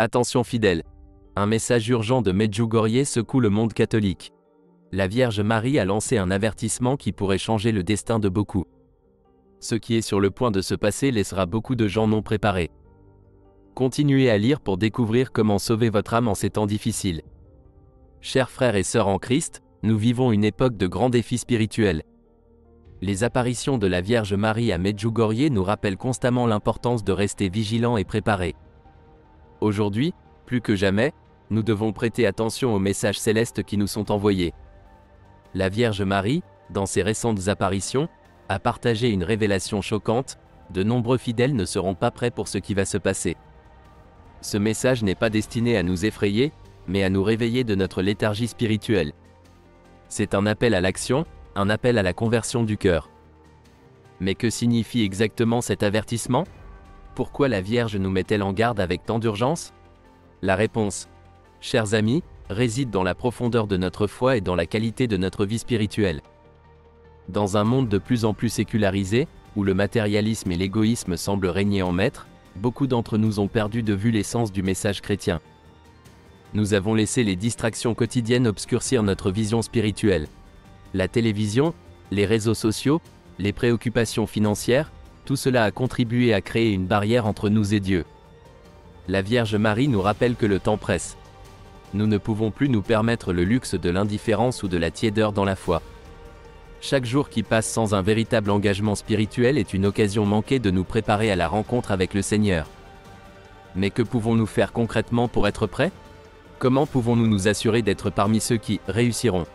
Attention fidèles. Un message urgent de Medjugorje secoue le monde catholique. La Vierge Marie a lancé un avertissement qui pourrait changer le destin de beaucoup. Ce qui est sur le point de se passer laissera beaucoup de gens non préparés. Continuez à lire pour découvrir comment sauver votre âme en ces temps difficiles. Chers frères et sœurs en Christ, nous vivons une époque de grands défis spirituels. Les apparitions de la Vierge Marie à Medjugorje nous rappellent constamment l'importance de rester vigilants et préparés. Aujourd'hui, plus que jamais, nous devons prêter attention aux messages célestes qui nous sont envoyés. La Vierge Marie, dans ses récentes apparitions, a partagé une révélation choquante: de nombreux fidèles ne seront pas prêts pour ce qui va se passer. Ce message n'est pas destiné à nous effrayer, mais à nous réveiller de notre léthargie spirituelle. C'est un appel à l'action, un appel à la conversion du cœur. Mais que signifie exactement cet avertissement? Pourquoi la Vierge nous met-elle en garde avec tant d'urgence? La réponse, chers amis, réside dans la profondeur de notre foi et dans la qualité de notre vie spirituelle. Dans un monde de plus en plus sécularisé, où le matérialisme et l'égoïsme semblent régner en maître, beaucoup d'entre nous ont perdu de vue l'essence du message chrétien. Nous avons laissé les distractions quotidiennes obscurcir notre vision spirituelle. La télévision, les réseaux sociaux, les préoccupations financières, tout cela a contribué à créer une barrière entre nous et Dieu. La Vierge Marie nous rappelle que le temps presse. Nous ne pouvons plus nous permettre le luxe de l'indifférence ou de la tiédeur dans la foi. Chaque jour qui passe sans un véritable engagement spirituel est une occasion manquée de nous préparer à la rencontre avec le Seigneur. Mais que pouvons-nous faire concrètement pour être prêts? Comment pouvons-nous nous assurer d'être parmi ceux qui réussiront?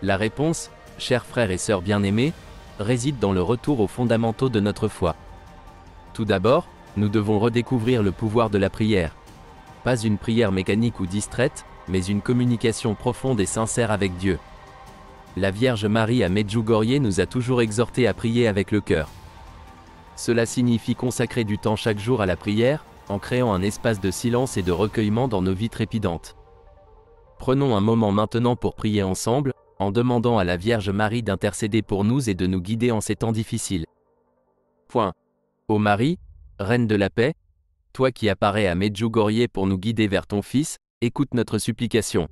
La réponse, chers frères et sœurs bien-aimés, réside dans le retour aux fondamentaux de notre foi. Tout d'abord, nous devons redécouvrir le pouvoir de la prière. Pas une prière mécanique ou distraite, mais une communication profonde et sincère avec Dieu. La Vierge Marie à Medjugorje nous a toujours exhortés à prier avec le cœur. Cela signifie consacrer du temps chaque jour à la prière, en créant un espace de silence et de recueillement dans nos vies trépidantes. Prenons un moment maintenant pour prier ensemble, en demandant à la Vierge Marie d'intercéder pour nous et de nous guider en ces temps difficiles. Ô Marie, Reine de la paix, toi qui apparais à Medjugorje pour nous guider vers ton Fils, écoute notre supplication.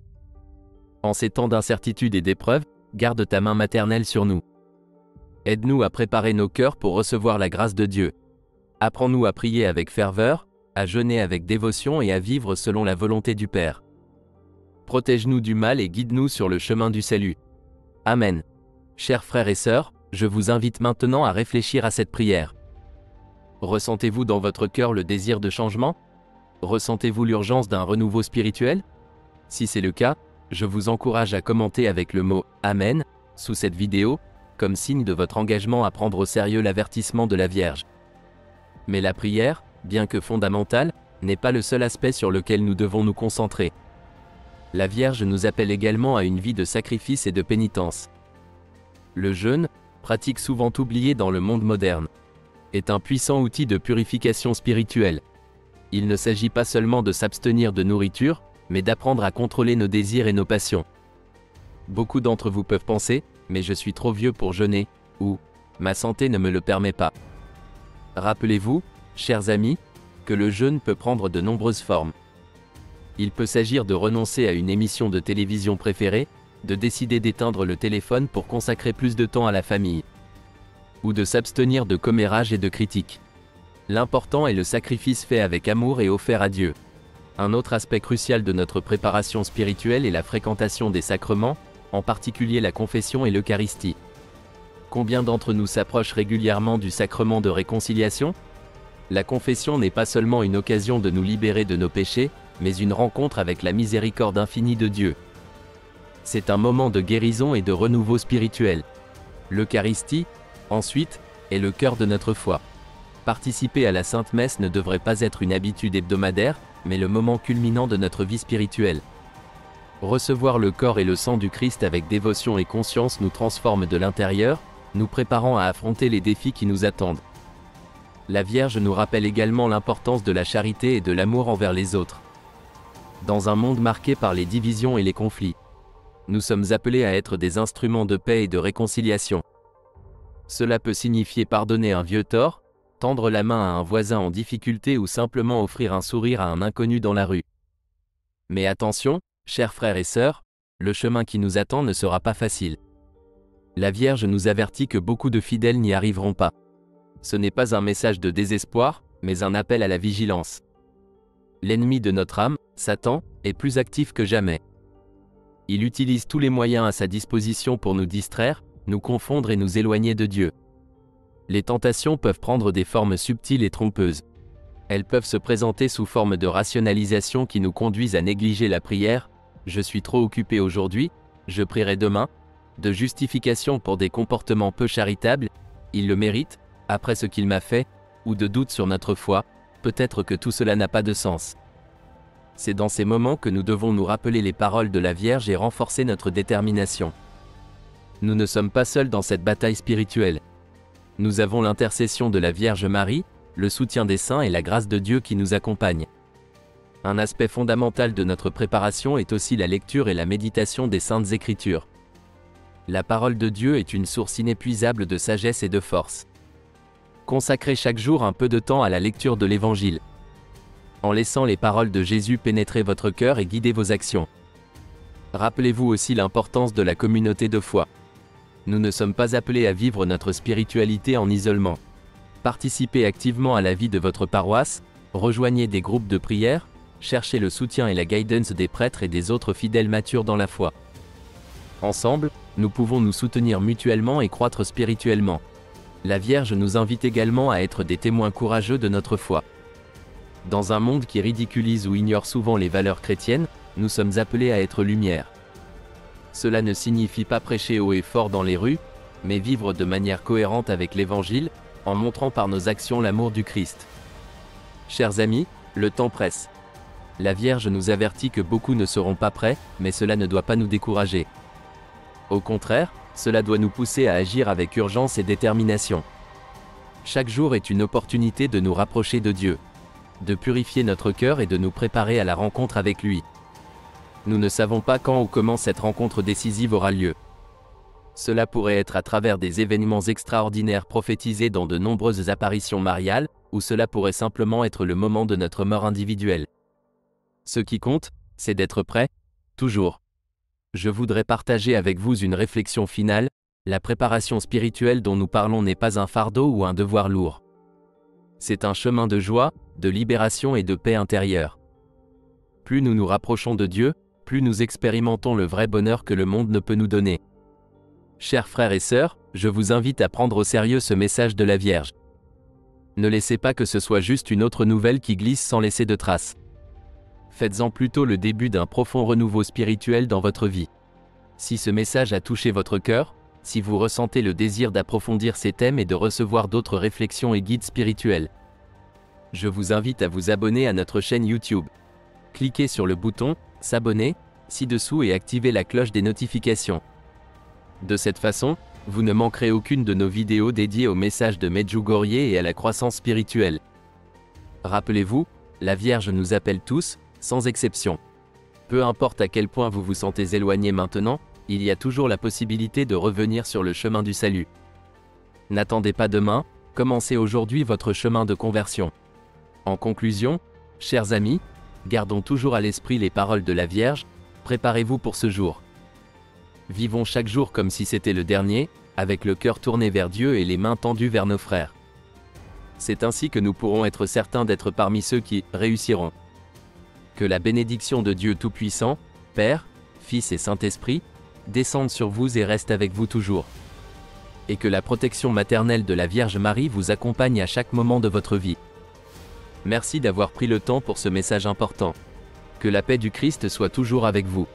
En ces temps d'incertitude et d'épreuve, garde ta main maternelle sur nous. Aide-nous à préparer nos cœurs pour recevoir la grâce de Dieu. Apprends-nous à prier avec ferveur, à jeûner avec dévotion et à vivre selon la volonté du Père. Protège-nous du mal et guide-nous sur le chemin du salut. Amen. Chers frères et sœurs, je vous invite maintenant à réfléchir à cette prière. Ressentez-vous dans votre cœur le désir de changement? Ressentez-vous l'urgence d'un renouveau spirituel? Si c'est le cas, je vous encourage à commenter avec le mot « Amen » sous cette vidéo, comme signe de votre engagement à prendre au sérieux l'avertissement de la Vierge. Mais la prière, bien que fondamentale, n'est pas le seul aspect sur lequel nous devons nous concentrer. La Vierge nous appelle également à une vie de sacrifice et de pénitence. Le jeûne, pratique souvent oubliée dans le monde moderne, est un puissant outil de purification spirituelle. Il ne s'agit pas seulement de s'abstenir de nourriture, mais d'apprendre à contrôler nos désirs et nos passions. Beaucoup d'entre vous peuvent penser « mais je suis trop vieux pour jeûner » ou « ma santé ne me le permet pas ». Rappelez-vous, chers amis, que le jeûne peut prendre de nombreuses formes. Il peut s'agir de renoncer à une émission de télévision préférée, de décider d'éteindre le téléphone pour consacrer plus de temps à la famille, ou de s'abstenir de commérage et de critiques. L'important est le sacrifice fait avec amour et offert à Dieu. Un autre aspect crucial de notre préparation spirituelle est la fréquentation des sacrements, en particulier la confession et l'Eucharistie. Combien d'entre nous s'approchent régulièrement du sacrement de réconciliation? La confession n'est pas seulement une occasion de nous libérer de nos péchés, mais une rencontre avec la miséricorde infinie de Dieu. C'est un moment de guérison et de renouveau spirituel. L'Eucharistie, ensuite, est le cœur de notre foi. Participer à la Sainte Messe ne devrait pas être une habitude hebdomadaire, mais le moment culminant de notre vie spirituelle. Recevoir le corps et le sang du Christ avec dévotion et conscience nous transforme de l'intérieur, nous préparant à affronter les défis qui nous attendent. La Vierge nous rappelle également l'importance de la charité et de l'amour envers les autres. Dans un monde marqué par les divisions et les conflits, nous sommes appelés à être des instruments de paix et de réconciliation. Cela peut signifier pardonner un vieux tort, tendre la main à un voisin en difficulté ou simplement offrir un sourire à un inconnu dans la rue. Mais attention, chers frères et sœurs, le chemin qui nous attend ne sera pas facile. La Vierge nous avertit que beaucoup de fidèles n'y arriveront pas. Ce n'est pas un message de désespoir, mais un appel à la vigilance. L'ennemi de notre âme, Satan, est plus actif que jamais. Il utilise tous les moyens à sa disposition pour nous distraire, nous confondre et nous éloigner de Dieu. Les tentations peuvent prendre des formes subtiles et trompeuses. Elles peuvent se présenter sous forme de rationalisation qui nous conduisent à négliger la prière, « je suis trop occupé aujourd'hui, je prierai demain », de justification pour des comportements peu charitables, « il le mérite, après ce qu'il m'a fait », ou de doute sur notre foi, peut-être que tout cela n'a pas de sens. C'est dans ces moments que nous devons nous rappeler les paroles de la Vierge et renforcer notre détermination. Nous ne sommes pas seuls dans cette bataille spirituelle. Nous avons l'intercession de la Vierge Marie, le soutien des saints et la grâce de Dieu qui nous accompagnent. Un aspect fondamental de notre préparation est aussi la lecture et la méditation des Saintes Écritures. La parole de Dieu est une source inépuisable de sagesse et de force. Consacrez chaque jour un peu de temps à la lecture de l'Évangile. En laissant les paroles de Jésus pénétrer votre cœur et guider vos actions. Rappelez-vous aussi l'importance de la communauté de foi. Nous ne sommes pas appelés à vivre notre spiritualité en isolement. Participez activement à la vie de votre paroisse, rejoignez des groupes de prière, cherchez le soutien et la guidance des prêtres et des autres fidèles matures dans la foi. Ensemble, nous pouvons nous soutenir mutuellement et croître spirituellement. La Vierge nous invite également à être des témoins courageux de notre foi. Dans un monde qui ridiculise ou ignore souvent les valeurs chrétiennes, nous sommes appelés à être lumière. Cela ne signifie pas prêcher haut et fort dans les rues, mais vivre de manière cohérente avec l'Évangile, en montrant par nos actions l'amour du Christ. Chers amis, le temps presse. La Vierge nous avertit que beaucoup ne seront pas prêts, mais cela ne doit pas nous décourager. Au contraire, cela doit nous pousser à agir avec urgence et détermination. Chaque jour est une opportunité de nous rapprocher de Dieu, de purifier notre cœur et de nous préparer à la rencontre avec lui. Nous ne savons pas quand ou comment cette rencontre décisive aura lieu. Cela pourrait être à travers des événements extraordinaires prophétisés dans de nombreuses apparitions mariales, ou cela pourrait simplement être le moment de notre mort individuelle. Ce qui compte, c'est d'être prêt, toujours. Je voudrais partager avec vous une réflexion finale, la préparation spirituelle dont nous parlons n'est pas un fardeau ou un devoir lourd. C'est un chemin de joie, de libération et de paix intérieure. Plus nous nous rapprochons de Dieu, plus nous expérimentons le vrai bonheur que le monde ne peut nous donner. Chers frères et sœurs, je vous invite à prendre au sérieux ce message de la Vierge. Ne laissez pas que ce soit juste une autre nouvelle qui glisse sans laisser de traces. Faites-en plutôt le début d'un profond renouveau spirituel dans votre vie. Si ce message a touché votre cœur, si vous ressentez le désir d'approfondir ces thèmes et de recevoir d'autres réflexions et guides spirituels, je vous invite à vous abonner à notre chaîne YouTube. Cliquez sur le bouton « S'abonner » ci-dessous et activez la cloche des notifications. De cette façon, vous ne manquerez aucune de nos vidéos dédiées au message de Medjugorje et à la croissance spirituelle. Rappelez-vous, la Vierge nous appelle tous, sans exception. Peu importe à quel point vous vous sentez éloigné maintenant, il y a toujours la possibilité de revenir sur le chemin du salut. N'attendez pas demain, commencez aujourd'hui votre chemin de conversion. En conclusion, chers amis, gardons toujours à l'esprit les paroles de la Vierge, préparez-vous pour ce jour. Vivons chaque jour comme si c'était le dernier, avec le cœur tourné vers Dieu et les mains tendues vers nos frères. C'est ainsi que nous pourrons être certains d'être parmi ceux qui réussiront. Que la bénédiction de Dieu Tout-Puissant, Père, Fils et Saint-Esprit, descende sur vous et reste avec vous toujours. Et que la protection maternelle de la Vierge Marie vous accompagne à chaque moment de votre vie. Merci d'avoir pris le temps pour ce message important. Que la paix du Christ soit toujours avec vous.